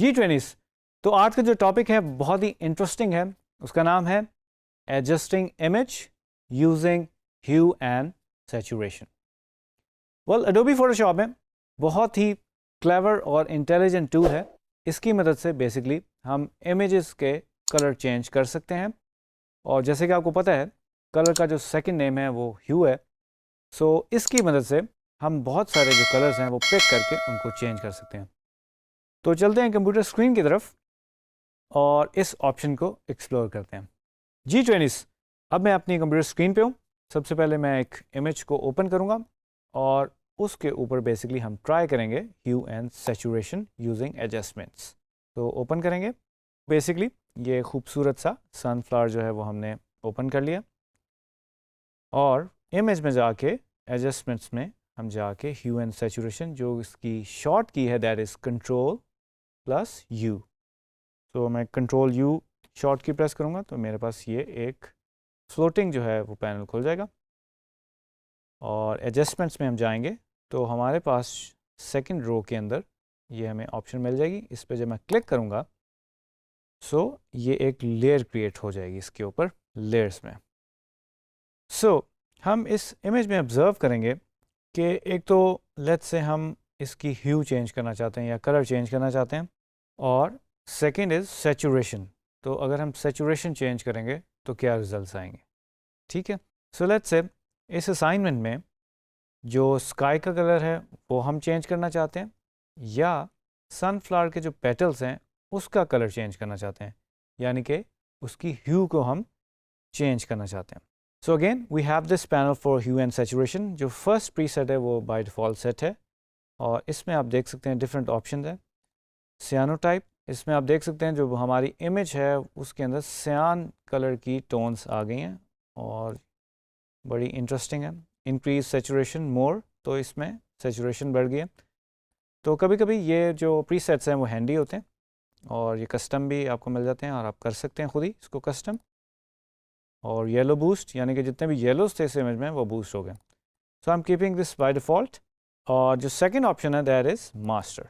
G20s। तो आज का जो टॉपिक है बहुत ही इंटरेस्टिंग है, उसका नाम है adjusting image using hue and saturation. Well, Adobe Photoshop में बहुत ही क्लेवर और इंटेलिजेंट टूल है। इसकी मदद से बेसिकली हम इमेजेस के कलर चेंज कर सकते हैं, और जैसे कि आपको पता है कलर का जो सेकंड नेम है वो ह्यू है। सो इसकी मदद से हम बहुत सारे जो कलर्स हैं वो पिक करके उनको चेंज कर सकते हैं। तो चलते हैं कंप्यूटर स्क्रीन की तरफ और इस ऑप्शन को एक्सप्लोर करते हैं। G20s। अब मैं अपनी कंप्यूटर स्क्रीन पे हूँ। सबसे पहले मैं एक इमेज को ओपन करूँगा और उसके ऊपर बेसिकली हम ट्राई करेंगे hue and saturation using adjustments. तो ओपन करेंगे। बेसिकली ये खूबसूरत सा सनफ्लावर जो है वो हमने ओपन कर लिया, और इमेज में जाके एडजस्टमेंट्स में हम जाके ह्यू एंड सैचुरेशन, जो इसकी शॉर्ट की है दैट इज़ Ctrl+U। तो मैं Ctrl+U शॉर्ट की प्रेस करूँगा तो मेरे पास ये एक फ्लोटिंग जो है वो पैनल खुल जाएगा, और एडजस्टमेंट्स में हम जाएंगे तो हमारे पास सेकंड रो के अंदर ये हमें ऑप्शन मिल जाएगी। इस पर जब मैं क्लिक करूँगा सो ये एक लेयर क्रिएट हो जाएगी इसके ऊपर लेयर्स में। हम इस इमेज में ऑब्जर्व करेंगे कि एक तो लेट्स से हम इसकी ह्यू चेंज करना चाहते हैं या कलर चेंज करना चाहते हैं, और सेकंड इज़ सैचुरेशन। तो अगर हम सैचुरेशन चेंज करेंगे तो क्या रिजल्ट्स आएंगे, ठीक है। सो लेट्स से इस असाइनमेंट में जो स्काई का कलर है वो हम चेंज करना चाहते हैं, या सनफ्लावर के जो पेटल्स हैं उसका कलर चेंज करना चाहते हैं, यानी कि उसकी ह्यू को हम चेंज करना चाहते हैं। So again we have this panel for hue and saturation. जो फर्स्ट प्रीसेट है वो बाय डिफ़ॉल्ट सेट है, और इसमें आप देख सकते हैं डिफरेंट ऑप्शन है। सियानोटाइप, इसमें आप देख सकते हैं जो हमारी इमेज है उसके अंदर सियान कलर की टोन्स आ गई हैं और बड़ी इंटरेस्टिंग है। इंक्रीज सैचुरेशन मोर, तो इसमें सैचुरेशन बढ़ गई है। तो कभी कभी ये जो प्रीसेट्स हैं वो हैंडी होते हैं, और ये कस्टम भी आपको मिल जाते हैं और आप कर सकते हैं खुद ही इसको कस्टम। और येलो बूस्ट, यानी कि जितने भी येलोज थे इस इमेज में वो बूस्ट हो गए। So I am keeping this by default. और जो सेकंड ऑप्शन है that is master.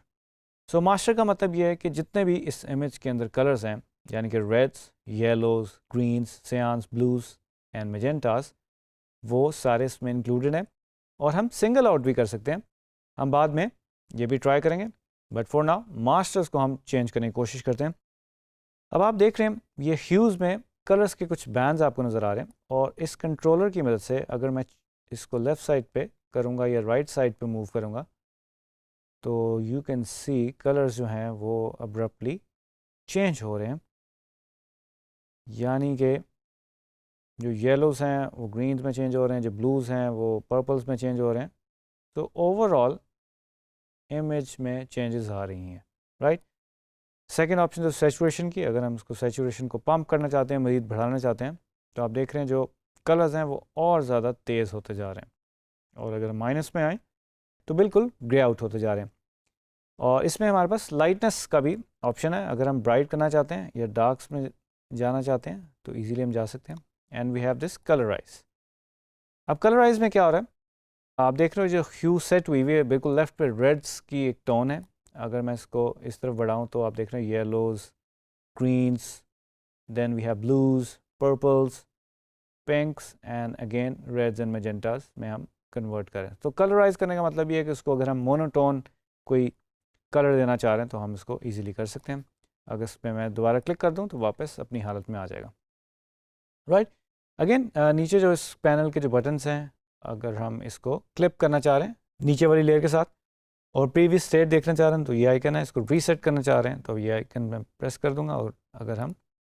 So master का मतलब ये है कि जितने भी इस इमेज के अंदर कलर्स हैं, यानी कि reds, yellows, greens, cyans, blues and magentas, वो सारे इसमें इंक्लूडेड हैं, और हम सिंगल आउट भी कर सकते हैं। हम बाद में ये भी ट्राई करेंगे, बट फॉर नाउ मास्टर्स को हम चेंज करने की कोशिश करते हैं। अब आप देख रहे हैं ये ह्यूज़ में कलर्स के कुछ बैंड्स आपको नज़र आ रहे हैं, और इस कंट्रोलर की मदद से अगर मैं इसको लेफ़्ट साइड पे करूँगा या राइट साइड पे मूव करूँगा तो यू कैन सी कलर्स जो हैं वो अब्रप्टली चेंज हो रहे हैं, यानी कि जो येलोज़ हैं वो ग्रीन्स में चेंज हो रहे हैं, जो ब्लूज़ हैं वो पर्पल्स में चेंज हो रहे हैं। तो ओवरऑल इमेज में चेंजेस आ रही हैं, राइट। सेकेंड ऑप्शन तो सैचुरेशन की, अगर हम इसको सैचुरेशन को पंप करना चाहते हैं, मज़ीद बढ़ाना चाहते हैं, तो आप देख रहे हैं जो कलर्स हैं वो और ज़्यादा तेज़ होते जा रहे हैं, और अगर माइनस में आए तो बिल्कुल ग्रे आउट होते जा रहे हैं। और इसमें हमारे पास लाइटनेस का भी ऑप्शन है, अगर हम ब्राइट करना चाहते हैं या डार्क्स में जाना चाहते हैं तो इजीली हम जा सकते हैं। And we have this colourise. अब कलराइज में क्या हो रहा है, आप देख रहे हो जो ह्यू सेट हुई है बिल्कुल लेफ्ट पे रेड्स की एक टोन है। अगर मैं इसको इस तरफ बढ़ाऊँ तो आप देख रहे हो yellows, greens, then we have blues, purples, pinks and again reds and magentas में हम कन्वर्ट करें। तो कलराइज करने का मतलब ये है कि उसको अगर हम मोनोटोन कोई कलर देना चाह रहे हैं तो हम इसको इजीली कर सकते हैं। अगर इस पर मैं दोबारा क्लिक कर दूं तो वापस अपनी हालत में आ जाएगा, राइट। अगेन नीचे जो इस पैनल के जो बटन्स हैं, अगर हम इसको क्लिप करना चाह रहे हैं नीचे वाली लेयर के साथ और प्रीवियस स्टेट देखना चाह रहे हैं तो ये आइकन है। इसको रीसेट करना चाह रहे हैं तो ये आइकन मैं प्रेस कर दूंगा, और अगर हम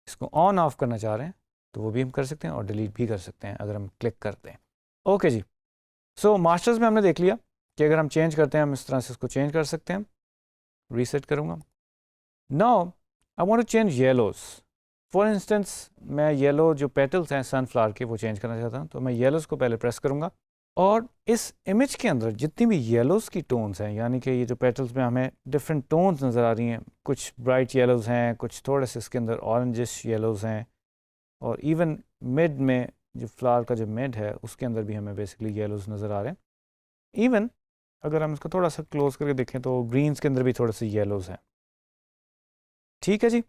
इसको ऑन ऑफ करना चाह रहे हैं तो वो भी हम कर सकते हैं, और डिलीट भी कर सकते हैं अगर हम क्लिक करते हैं। ओके जी। सो मास्टर्स में हमने देख लिया कि अगर हम चेंज करते हैं हम इस तरह से इसको चेंज कर सकते हैं। रीसेट करूँगा। Now I want to change yellows. For instance मैं येलो जो पेटल्स हैं सनफ्लावर के वो चेंज करना चाहता हूँ, तो मैं येलोज को पहले प्रेस करूँगा, और इस इमेज के अंदर जितनी भी येलोज की टोन्स हैं, यानी कि ये जो पेटल्स में हमें डिफरेंट टोन्स नज़र आ रही हैं, कुछ ब्राइट येलोज हैं, कुछ थोड़े से इसके अंदर ऑरेंजिश येलोज हैं, और इवन मिड में जो फ्लावर का जो मिड है उसके अंदर भी हमें बेसिकली येलोज नज़र आ रहे हैं। इवन अगर हम इसको थोड़ा सा क्लोज करके देखें तो ग्रीन्स के अंदर भी थोड़े से येलोज हैं। ठीक है जी।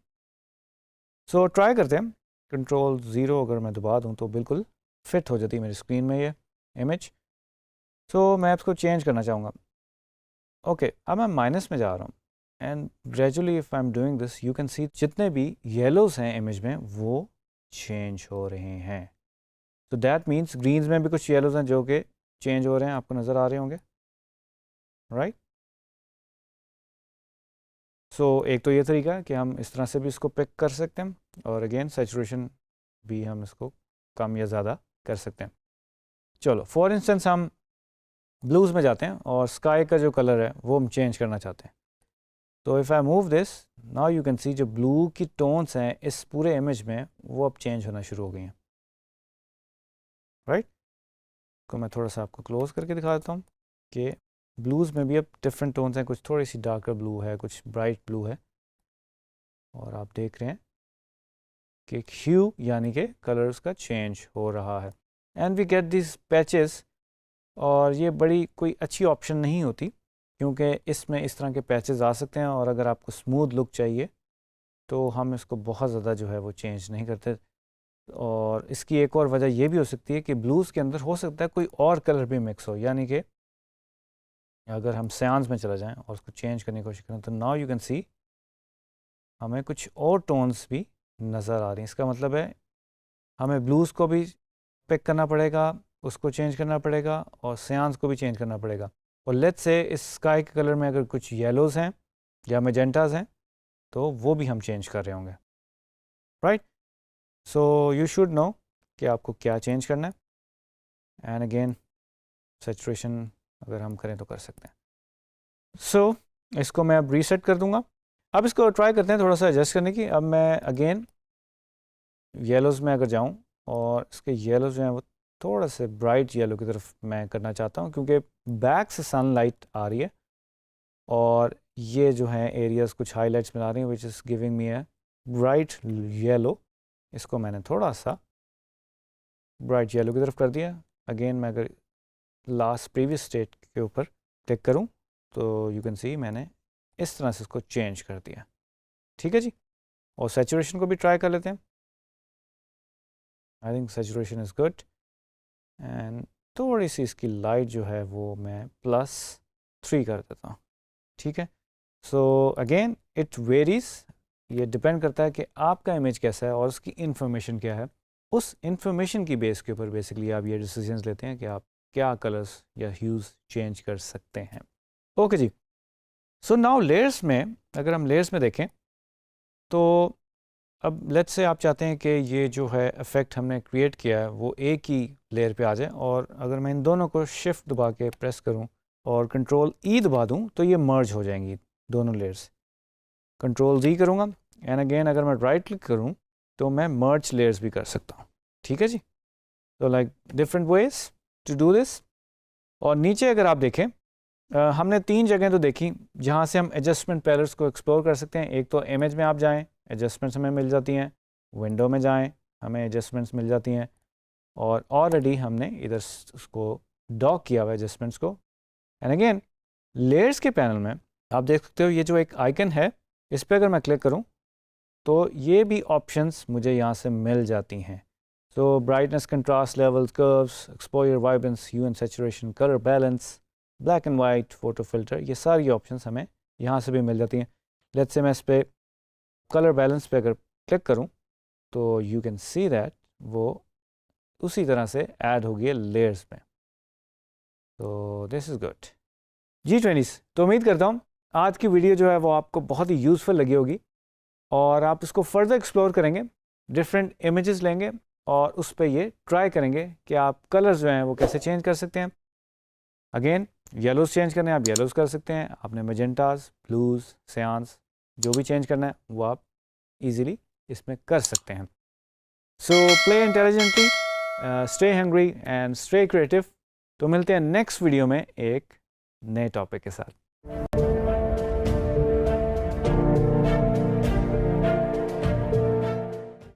सो ट्राई करते हैं। कंट्रोल 0 अगर मैं दबा दूं तो बिल्कुल फिट हो जाती है मेरी स्क्रीन में ये इमेज। सो मैं इसको चेंज करना चाहूँगा। ओके, अब मैं माइनस में जा रहा हूँ and gradually if I am doing this you can see जितने भी येलोज हैं इमेज में वो चेंज हो रहे हैं। तो दैट मीन्स ग्रीन्स में भी कुछ येलोज हैं जो कि चेंज हो रहे हैं, आपको नज़र आ रहे होंगे, राइट। सो एक तो ये तरीका है कि हम इस तरह से भी इसको पिक कर सकते हैं, और अगेन सैचुरेशन भी हम इसको कम या ज़्यादा कर सकते हैं। चलो फॉर इंस्टेंस हम ब्लूज़ में जाते हैं और स्काई का जो कलर है वो हम चेंज करना चाहते हैं। तो if I move this now you can see जो ब्लू की टोन्स हैं इस पूरे इमेज में वो अब चेंज होना शुरू हो गई हैं, राइट। तो मैं थोड़ा सा आपको क्लोज करके दिखा देता हूँ कि ब्लूज़ में भी अब डिफरेंट टोन्स हैं, कुछ थोड़ी सी डार्कर ब्लू है, कुछ ब्राइट ब्लू है, और आप देख रहे हैं कि ह्यू यानी कि कलर्स का चेंज हो रहा है and we get this patches. और ये बड़ी कोई अच्छी ऑप्शन नहीं होती क्योंकि इसमें इस तरह के पैचेस आ सकते हैं, और अगर आपको स्मूथ लुक चाहिए तो हम इसको बहुत ज़्यादा जो है वो चेंज नहीं करते। और इसकी एक और वजह यह भी हो सकती है कि ब्लूज़ के अंदर हो सकता है कोई और कलर भी मिक्स हो, यानी कि अगर हम सियान्स में चला जाएं और उसको चेंज करने की कोशिश करें तो नाउ यू कैन सी हमें कुछ और टोन्स भी नज़र आ रही हैं। इसका मतलब है हमें ब्लूज़ को भी पिक करना पड़ेगा, उसको चेंज करना पड़ेगा, और सियान्स को भी चेंज करना पड़ेगा। और लेट्स से इस स्काई के कलर में अगर कुछ येलोज़ हैं या मेजेंटाज हैं तो वो भी हम चेंज कर रहे होंगे, right. So you should know कि आपको क्या चेंज करना है। एंड अगेन सैचुरेशन अगर हम करें तो कर सकते हैं। सो इसको मैं अब रीसेट कर दूंगा। अब इसको ट्राई करते हैं थोड़ा सा एडजस्ट करने की। अब मैं अगेन येलोज़ में अगर जाऊं और इसके येलोज़ जो हैं वो थोड़ा से ब्राइट येलो की तरफ मैं करना चाहता हूं क्योंकि बैक से सनलाइट आ रही है और ये जो है एरियाज़ कुछ हाईलाइट्स में आ रही हैं which is giving me a bright yellow. इसको मैंने थोड़ा सा ब्राइट येलो की तरफ कर दिया। अगेन मैं अगर लास्ट प्रीवियस स्टेट के ऊपर क्लिक करूं तो यू कैन सी मैंने इस तरह से इसको चेंज कर दिया, ठीक है जी। और सैचुरेशन को भी ट्राई कर लेते हैं। I think saturation is good and थोड़ी सी इसकी लाइट जो है वो मैं +3 कर देता हूँ, ठीक है। सो अगेन इट वेरीज, ये डिपेंड करता है कि आपका इमेज कैसा है और उसकी इंफॉर्मेशन क्या है। उस इंफॉर्मेशन की बेस के ऊपर बेसिकली आप ये डिसीजंस लेते हैं कि आप क्या कलर्स या ह्यूज़ चेंज कर सकते हैं। ओके जी। सो नाउ लेयर्स में अगर हम लेयर्स में देखें तो अब लेट्स से आप चाहते हैं कि ये जो है इफ़ेक्ट हमने क्रिएट किया है वो एक ही लेयर पे आ जाए, और अगर मैं इन दोनों को शिफ्ट दबा के प्रेस करूं और कंट्रोल ई दबा दूं तो ये मर्ज हो जाएंगी दोनों लेयर्स। कंट्रोल जी करूंगा एंड अगेन अगर मैं राइट क्लिक करूं तो मैं मर्ज लेयर्स भी कर सकता हूं, ठीक है जी। तो like different ways to do this. और नीचे अगर आप देखें हमने 3 जगह तो देखी जहाँ से हम एडजस्टमेंट पैलेट्स को एक्सप्लोर कर सकते हैं। एक तो इमेज में आप जाएं, एडजस्टमेंट्स हमें मिल जाती हैं, विंडो में जाएं, हमें एडजस्टमेंट्स मिल जाती हैं, और ऑलरेडी हमने इधर उसको डॉक किया हुआ है एडजस्टमेंट्स को। एंड अगेन लेयर्स के पैनल में आप देख सकते हो ये जो एक आइकन है इस पर अगर मैं क्लिक करूं तो ये भी ऑप्शंस मुझे यहाँ से मिल जाती हैं। So brightness, contrast levels, curves, exposure, vibrance, hue and saturation, colour balance, black and white, photo filter, ये सारी ऑप्शंस हमें यहाँ से भी मिल जाती हैं। लेट्स से मैं इस पर कलर बैलेंस पे अगर क्लिक करूँ तो यू कैन सी दैट वो उसी तरह से ऐड होगी है लेयर्स में। तो दिस इज़ गुड G20s। तो उम्मीद करता हूँ आज की वीडियो जो है वो आपको बहुत ही यूज़फुल लगी होगी और आप इसको फर्दर एक्सप्लोर करेंगे, डिफरेंट इमेजेस लेंगे और उस पर ये ट्राई करेंगे कि आप कलर्स जो हैं वो कैसे चेंज कर सकते हैं। अगेन येलोज़ चेंज करने हैं आप येलोज़ कर सकते हैं, आपने मेजेंटास, ब्लूज़, सियान्स जो भी चेंज करना है वो आप इजीली इसमें कर सकते हैं। So play intelligently, stay hungry and stay creative. तो मिलते हैं नेक्स्ट वीडियो में एक नए टॉपिक के साथ।